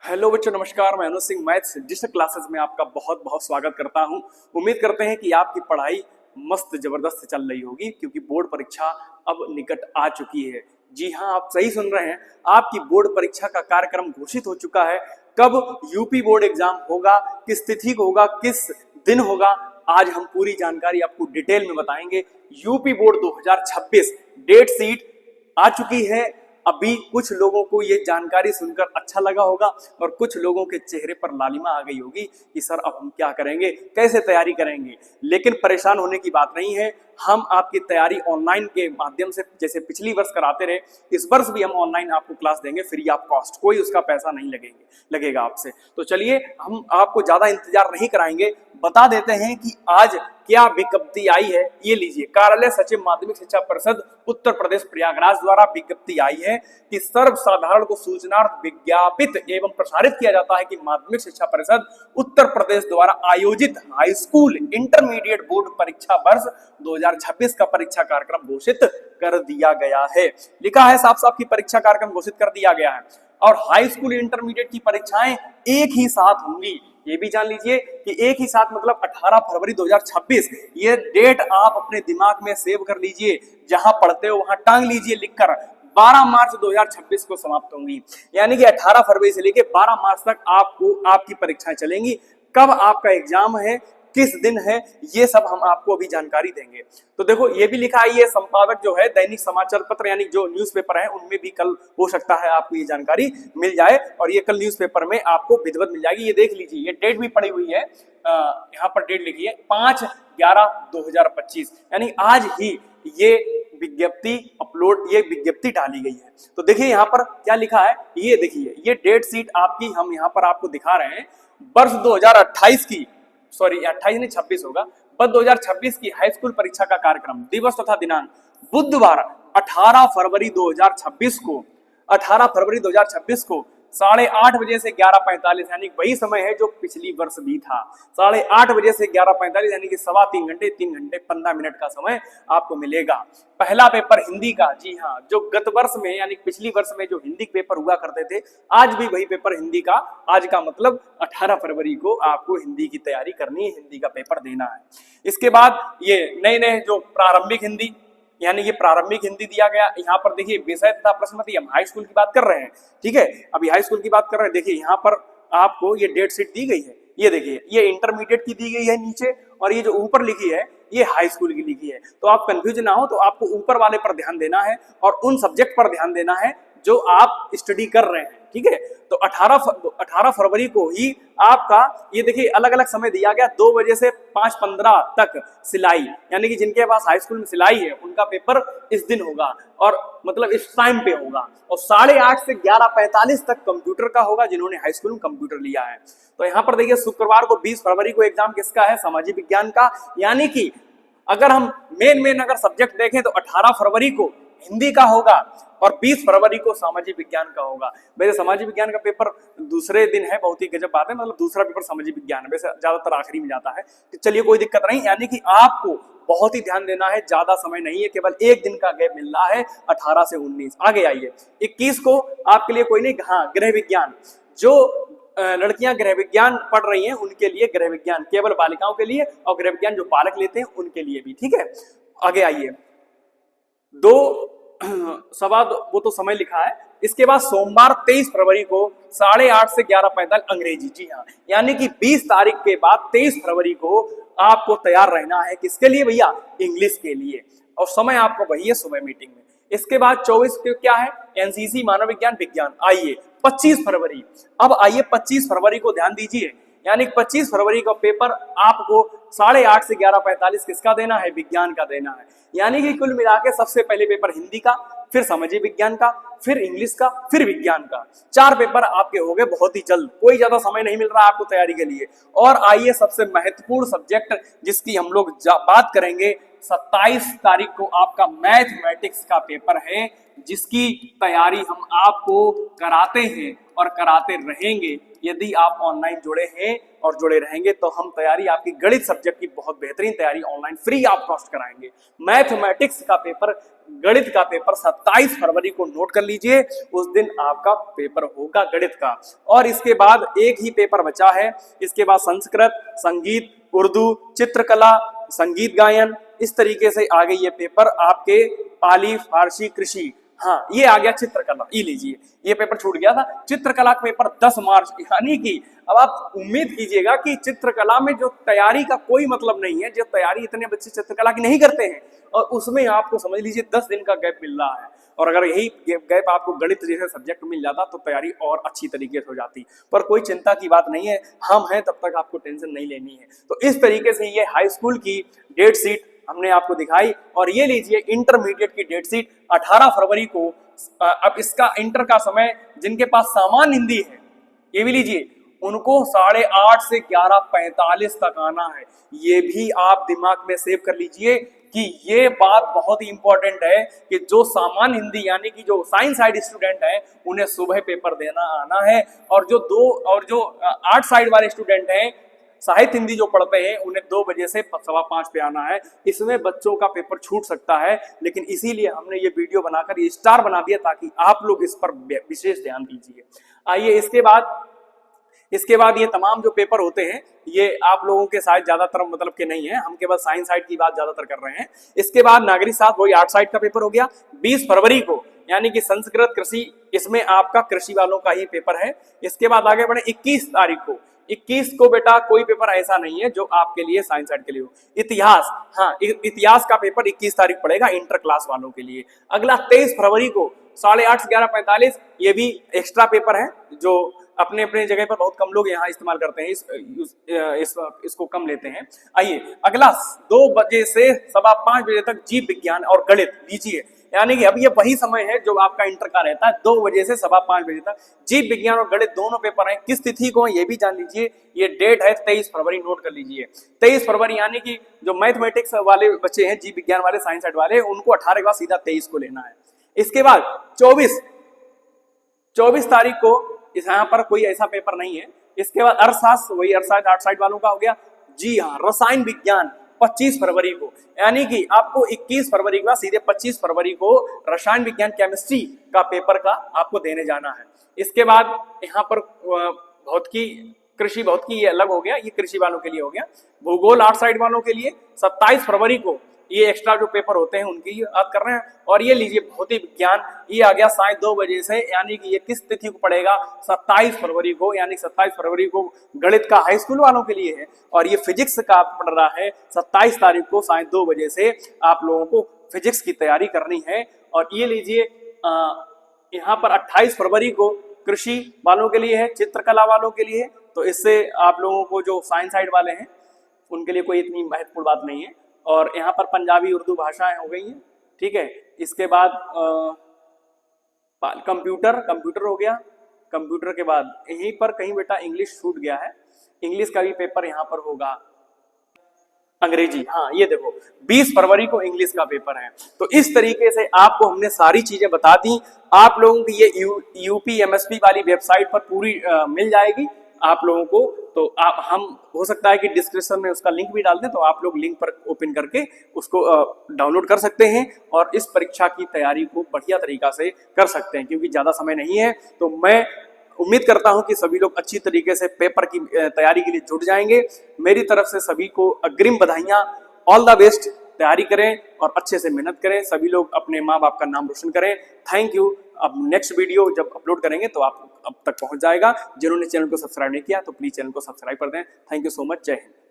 Hello बच्चों, नमस्कार। मैं अनुज सिंह मैथ्स डिजिटल क्लासेस में आपका बहुत बहुत स्वागत करता हूं। उम्मीद करते हैं कि आपकी पढ़ाई मस्त जबरदस्त चल रही होगी, क्योंकि बोर्ड परीक्षा अब निकट आ चुकी है। जी हां, आप सही सुन रहे हैं। आपकी बोर्ड परीक्षा का कार्यक्रम घोषित हो चुका है। कब यूपी बोर्ड एग्जाम होगा, किस तिथि को होगा, किस दिन होगा, आज हम पूरी जानकारी आपको डिटेल में बताएंगे। यूपी बोर्ड 2026 डेट शीट आ चुकी है। अभी कुछ लोगों को ये जानकारी सुनकर अच्छा लगा होगा और कुछ लोगों के चेहरे पर लालिमा आ गई होगी कि सर अब हम क्या करेंगे, कैसे तैयारी करेंगे। लेकिन परेशान होने की बात नहीं है। हम आपकी तैयारी ऑनलाइन के माध्यम से जैसे पिछली वर्ष कराते रहे, इस वर्ष भी हम ऑनलाइन आपको क्लास देंगे फ्री ऑफ कॉस्ट। कोई उसका पैसा नहीं लगेगा आपसे। तो चलिए, हम आपको ज्यादा इंतजार नहीं कराएंगे, बता देते हैं कि आज क्या विज्ञप्ति आई है। ये लीजिए, कार्यालय सचिव माध्यमिक शिक्षा परिषद उत्तर प्रदेश प्रयागराज द्वारा विज्ञप्ति आई है कि सर्वसाधारण को सूचनार्थ विज्ञापित एवं प्रसारित किया जाता है कि माध्यमिक शिक्षा परिषद उत्तर प्रदेश द्वारा आयोजित हाई स्कूल इंटरमीडिएट बोर्ड परीक्षा वर्ष 2026 का परीक्षा कार्यक्रम घोषित कर दिया गया है। लिखा है साफ साफ कि परीक्षा कार्यक्रम घोषित कर दिया गया है और हाई स्कूल इंटरमीडिएट की परीक्षाएं एक ही साथ होंगी। ये भी जान लीजिए कि एक ही साथ मतलब 18 फरवरी 2026। ये डेट आप अपने दिमाग में सेव कर लीजिए, जहां पढ़ते हो वहां टांग लीजिए लिखकर। 12 मार्च 2026 को समाप्त होंगी, यानी कि 18 फरवरी से लेकर 12 मार्च तक आपकी परीक्षाएं चलेंगी। कब आपका एग्जाम है, किस दिन है, ये सब हम आपको अभी जानकारी देंगे। तो देखो, ये भी लिखा है, ये संपादक जो है दैनिक समाचार पत्र यानी जो न्यूज़पेपर है उनमें भी कल हो सकता है आपको ये जानकारी मिल जाए और ये कल न्यूज़पेपर में आपको विधिवत मिल जाएगी। ये देख लीजिए, ये डेट भी पड़ी हुई है, यहाँ पर डेट लिखी है 5/11/2025, यानी आज ही ये विज्ञप्ति डाली गई है। तो देखिए यहाँ पर क्या लिखा है, ये देखिए, ये डेट शीट आपकी हम यहाँ पर आपको दिखा रहे हैं। वर्ष 2028 की, सॉरी 28 नहीं 26 होगा, वर्ष 2026 की हाई स्कूल परीक्षा का कार्यक्रम, दिवस तथा दिनांक बुधवार 18 फरवरी 2026 को 8:30 बजे से 11:45, यानी वही समय है जो पिछली वर्ष भी था। 8:30 बजे से 11:45, यानी कि 3 घंटे 15 मिनट का समय आपको मिलेगा। पहला पेपर हिंदी का, जी हाँ, जो गत वर्ष में यानी पिछली वर्ष में जो हिंदी पेपर हुआ करते थे, आज भी वही पेपर हिंदी का। आज का मतलब 18 फरवरी को आपको हिंदी की तैयारी करनी है, हिंदी का पेपर देना है। इसके बाद ये नए जो प्रारंभिक हिंदी, यानी ये प्रारंभिक हिंदी दिया गया। यहाँ पर देखिए विषय तथा प्रश्नपत्ति, हम हाई स्कूल की बात कर रहे हैं, ठीक है, अभी हाई स्कूल की बात कर रहे हैं। देखिए यहाँ पर आपको ये डेट शीट दी गई है, ये देखिए, ये इंटरमीडिएट की दी गई है नीचे, और ये जो ऊपर लिखी है ये हाई स्कूल की लिखी है। तो आप कंफ्यूज ना हो, तो आपको ऊपर वाले पर ध्यान देना है और उन सब्जेक्ट पर ध्यान देना है जो आप स्टडी कर रहे हैं, ठीक है। तो 18 फरवरी को ही आपका ये देखिए अलग अलग समय दिया गया, 2 बजे से 5:15 तक सिलाई, यानी कि जिनके पास हाई स्कूल में सिलाई है उनका पेपर इस दिन होगा और मतलब इस टाइम पे होगा। और 8:30 से 11:45 तक कंप्यूटर का होगा, जिन्होंने हाई स्कूल में कंप्यूटर लिया है। तो यहाँ पर देखिए शुक्रवार को 20 फरवरी को एग्जाम किसका है, सामाजिक विज्ञान का। यानी कि अगर हम मेन अगर सब्जेक्ट देखें तो 18 फरवरी को हिंदी का होगा और 20 फरवरी को सामाजिक विज्ञान का होगा। वैसे सामाजिक विज्ञान का पेपर दूसरे दिन है, बहुत ही गजब बात है, मतलब दूसरा पेपर सामाजिक विज्ञान है, वैसे ज्यादातर आखिरी में जाता है। तो चलिए कोई दिक्कत नहीं, यानी कि आपको बहुत ही ध्यान देना है, ज्यादा समय नहीं है, केवल एक दिन का गैप मिल रहा है, 18 से 19। आगे आइए, 21 को आपके लिए कोई नहीं, हाँ, गृह विज्ञान। जो लड़कियां गृह विज्ञान पढ़ रही हैं उनके लिए गृह विज्ञान, केवल बालिकाओं के लिए, और गृह विज्ञान जो बालक लेते हैं उनके लिए भी, ठीक है। आगे आइए, 2 वो तो समय लिखा है। इसके बाद सोमवार 23 फरवरी को 8:30 से 11:45 अंग्रेजी, जी हाँ, यानी कि 20 तारीख के बाद 23 फरवरी को आपको तैयार रहना है। किसके लिए भैया, इंग्लिश के लिए, और समय आपको वही है, सुबह मीटिंग में। इसके बाद 24 को क्या है, एनसीसी मानव विज्ञान विज्ञान। आइए 25 फरवरी, अब आइए 25 फरवरी को ध्यान दीजिए, यानी 25 फरवरी का पेपर आपको 8:30 से 11:45 किसका देना है, विज्ञान का देना है। यानी कि कुल मिला के सबसे पहले पेपर हिंदी का, फिर सामाजिक विज्ञान का, फिर इंग्लिश का, फिर विज्ञान का। 4 पेपर आपके हो गए बहुत ही जल्द, कोई ज्यादा समय नहीं मिल रहा आपको तैयारी के लिए। और आइए सबसे महत्वपूर्ण सब्जेक्ट जिसकी हम लोग बात करेंगे, 27 तारीख को आपका मैथमेटिक्स का पेपर है, जिसकी तैयारी हम आपको कराते हैं और कराते रहेंगे। यदि आप ऑनलाइन जुड़े हैं और जुड़े रहेंगे तो हम तैयारी आपकी गणित सब्जेक्ट की बहुत बेहतरीन तैयारी ऑनलाइन फ्री ऑफ कॉस्ट कराएंगे। मैथमेटिक्स का पेपर, गणित का पेपर 27 फरवरी को नोट कर लीजिए। लीजिए, उस दिन आपका पेपर होगा गणित का। और इसके बाद एक ही पेपर बचा है, इसके बाद संस्कृत, संगीत, उर्दू, चित्रकला, संगीत गायन, इस तरीके से आ गई ये पेपर आपके पाली, फारसी, कृषि। हाँ, ये आ गया चित्रकला, ये लीजिए, ये पेपर छूट गया था। चित्रकला का पेपर 10 मार्च, यानी कि अब आप उम्मीद कीजिएगा कि चित्रकला में जो तैयारी का कोई मतलब नहीं है, जो तैयारी इतने बच्चे चित्रकला की नहीं करते हैं, और उसमें आपको समझ लीजिए 10 दिन का गैप मिल रहा है। और अगर यही गैप आपको गणित जैसे सब्जेक्ट मिल जाता तो तैयारी और अच्छी तरीके से हो जाती। पर कोई चिंता की बात नहीं है, हम हैं तब तक आपको टेंशन नहीं लेनी है। तो इस तरीके से ये हाई स्कूल की डेट शीट हमने आपको दिखाई। और ये लीजिए इंटरमीडिएट की डेट शीट 18 फरवरी को। अब इसका इंटर का समय जिनके पास सामान्य हिंदी है, ये भी लीजिए, उनको 8:30 से 11:45 तक आना है। ये भी आप दिमाग में सेव कर लीजिए कि ये बात बहुत ही इंपॉर्टेंट है कि जो सामान्य हिंदी यानी कि जो साइंस साइड स्टूडेंट है उन्हें सुबह पेपर देना आना है, और जो आर्ट साइड वाले स्टूडेंट हैं, साहित्य हिंदी जो पढ़ते हैं, उन्हें 2 बजे से 5:15 पे आना है। इसमें बच्चों का पेपर छूट सकता है, लेकिन इसीलिए हमने ये वीडियो बनाकर ये स्टार बना दिया ताकि आप लोग इस पर विशेष ध्यान दीजिए। आइए इसके बाद ये तमाम जो पेपर होते हैं ये आप लोगों के शायद ज्यादातर मतलब के नहीं है, हम केवल साइंस साइड की बात ज्यादातर कर रहे हैं। इसके बाद नागरिक शास्त्र, वही आर्ट साइड का पेपर हो गया 20 फरवरी को, यानी कि संस्कृत, कृषि, इसमें आपका कृषि वालों का ही पेपर है। इसके बाद आगे बढ़े 21 तारीख को। 21 को बेटा कोई पेपर ऐसा नहीं है जो आपके लिए साइंस साइड के लिए हो। इतिहास, हाँ, इतिहास का पेपर 21 तारीख पड़ेगा इंटर क्लास वालों के लिए। अगला 23 फरवरी को 8:30 से 11:45, ये भी एक्स्ट्रा पेपर है जो अपने अपने जगह पर बहुत कम लोग यहाँ इस्तेमाल करते हैं, इसको कम लेते हैं। आइए अगला 2 बजे से 5:15 बजे तक जीव विज्ञान और गणित लीजिए, यानी कि अब ये वही समय है जो आपका इंटर का रहता है, 2 बजे से 5:15 बजे तक। जीव विज्ञान और गणित दोनों पेपर हैं, किस तिथि को ये भी जान लीजिए। ये डेट है 23 फरवरी, नोट कर लीजिए 23 फरवरी, यानी कि जो मैथमेटिक्स वाले बच्चे हैं, जीव विज्ञान वाले, साइंस साइड वाले, उनको 18 के बाद सीधा 23 को लेना है। इसके बाद 24 तारीख को यहाँ पर कोई ऐसा पेपर नहीं है। इसके बाद अर्थशास्त्र, वही अर्थशास्त्र आर्ट साइड वालों का हो गया। जी हाँ, रसायन विज्ञान 25 फरवरी को, यानी कि आपको 21 फरवरी के बाद सीधे 25 फरवरी को रसायन विज्ञान केमिस्ट्री का पेपर का आपको देने जाना है। इसके बाद यहाँ पर भौतिकी, कृषि भौतिकी ये अलग हो गया, ये कृषि वालों के लिए हो गया। भूगोल आर्ट साइड वालों के लिए 27 फरवरी को ये एक्स्ट्रा जो पेपर होते हैं उनकी बात कर रहे हैं। और ये लीजिए भौतिक विज्ञान, ये आ गया 2:30 बजे से, यानी कि ये किस तिथि को पड़ेगा, 27 फरवरी को, यानी 27 फरवरी को गणित का हाई स्कूल वालों के लिए है। और ये फिजिक्स का पड़ रहा है 27 तारीख को 2:30 बजे से, आप लोगों को फिजिक्स की तैयारी करनी है। और ये लीजिए यहाँ पर 28 फरवरी को कृषि वालों के लिए है, चित्रकला वालों के लिए है। तो इससे आप लोगों को जो साइंस साइड वाले हैं उनके लिए कोई इतनी महत्वपूर्ण बात नहीं है। और यहाँ पर पंजाबी, उर्दू भाषाएं हो गई हैं, ठीक है। इसके बाद कंप्यूटर हो गया। कंप्यूटर के बाद यहीं पर कहीं बेटा इंग्लिश छूट गया है, इंग्लिश का भी पेपर यहाँ पर होगा। अंग्रेजी, हाँ ये देखो 20 फरवरी को इंग्लिश का पेपर है। तो इस तरीके से आपको हमने सारी चीजें बता दी। आप लोगों की ये UPMSP वाली वेबसाइट पर पूरी मिल जाएगी आप लोगों को। तो हम हो सकता है कि डिस्क्रिप्शन में उसका लिंक भी डाल दें, तो आप लोग लिंक पर ओपन करके उसको डाउनलोड कर सकते हैं और इस परीक्षा की तैयारी को बढ़िया तरीका से कर सकते हैं, क्योंकि ज़्यादा समय नहीं है। तो मैं उम्मीद करता हूं कि सभी लोग अच्छी तरीके से पेपर की तैयारी के लिए जुट जाएंगे। मेरी तरफ से सभी को अग्रिम बधाइयाँ, ऑल द बेस्ट। तैयारी करें और अच्छे से मेहनत करें, सभी लोग अपने माँ बाप का नाम रोशन करें। Thank you. अब नेक्स्ट वीडियो जब अपलोड करेंगे तो आप अब तक पहुंच जाएगा। जिन्होंने चैनल को सब्सक्राइब नहीं किया तो प्लीज चैनल को सब्सक्राइब कर दें। Thank you so much. जय हिंद।